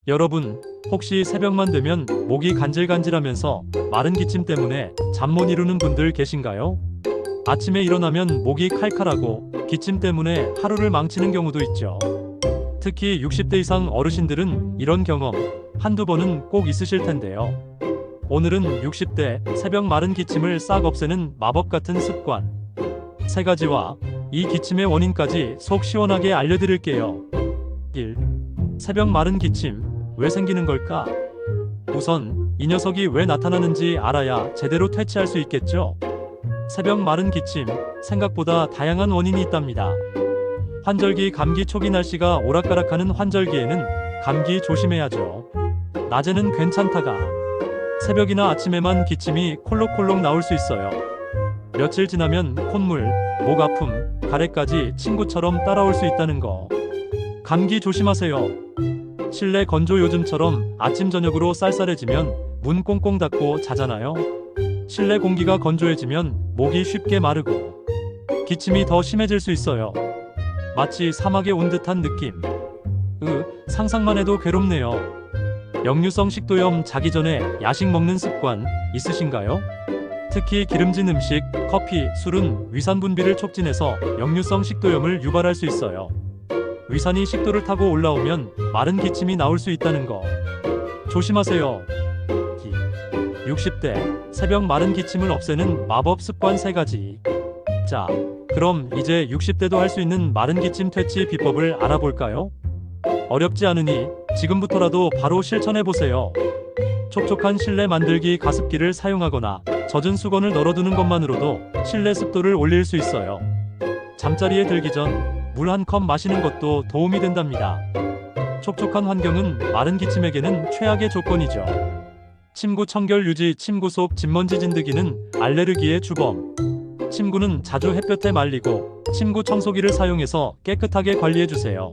여러분, 혹시 새벽만 되면 목이 간질간질하면서 마른 기침 때문에 잠 못 이루는 분들 계신가요? 아침에 일어나면 목이 칼칼하고 기침 때문에 하루를 망치는 경우도 있죠. 특히 60대 이상 어르신들은 이런 경험 한두 번은 꼭 있으실 텐데요. 오늘은 60대 새벽 마른 기침을 싹 없애는 마법 같은 습관 3가지와 이 기침의 원인까지 속 시원하게 알려드릴게요. 1. 새벽 마른 기침 왜 생기는 걸까? 우선 이 녀석이 왜 나타나는지 알아야 제대로 퇴치할 수 있겠죠. 새벽 마른 기침 생각보다 다양한 원인이 있답니다. 환절기 감기 초기 날씨가 오락가락하는 환절기에는 감기 조심해야죠. 낮에는 괜찮다가 새벽이나 아침에만 기침이 콜록콜록 나올 수 있어요. 며칠 지나면 콧물, 목 아픔, 가래까지 친구처럼 따라올 수 있다는 거. 감기 조심하세요. 실내 건조 요즘처럼 아침 저녁으로 쌀쌀해지면 문 꽁꽁 닫고 자잖아요. 실내 공기가 건조해지면 목이 쉽게 마르고 기침이 더 심해질 수 있어요. 마치 사막에 온 듯한 느낌. 상상만 해도 괴롭네요. 역류성 식도염 자기 전에 야식 먹는 습관 있으신가요? 특히 기름진 음식, 커피, 술은 위산 분비를 촉진해서 역류성 식도염을 유발할 수 있어요. 위산이 식도를 타고 올라오면 마른 기침이 나올 수 있다는 거 조심하세요. 60대 새벽 마른 기침을 없애는 마법 습관 3가지. 자, 그럼 이제 60대도 할 수 있는 마른 기침 퇴치 비법을 알아볼까요? 어렵지 않으니 지금부터라도 바로 실천해보세요. 촉촉한 실내 만들기 가습기를 사용하거나 젖은 수건을 널어두는 것만으로도 실내 습도를 올릴 수 있어요. 잠자리에 들기 전 물 한 컵 마시는 것도 도움이 된답니다. 촉촉한 환경은 마른 기침에게는 최악의 조건이죠. 침구 청결 유지 침구 속 진먼지 진드기는 알레르기의 주범. 침구는 자주 햇볕에 말리고 침구 청소기를 사용해서 깨끗하게 관리해주세요.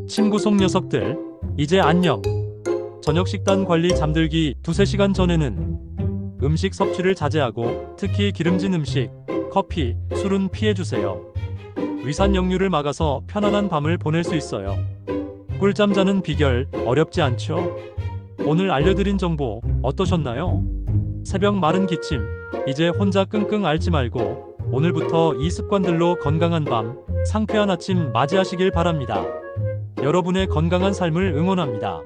침구 속 녀석들, 이제 안녕. 저녁 식단 관리 잠들기 2-3시간 전에는 음식 섭취를 자제하고 특히 기름진 음식, 커피, 술은 피해주세요. 위산 역류를 막아서 편안한 밤을 보낼 수 있어요. 꿀잠 자는 비결 어렵지 않죠? 오늘 알려드린 정보 어떠셨나요? 새벽 마른 기침 이제 혼자 끙끙 앓지 말고 오늘부터 이 습관들로 건강한 밤, 상쾌한 아침 맞이하시길 바랍니다. 여러분의 건강한 삶을 응원합니다.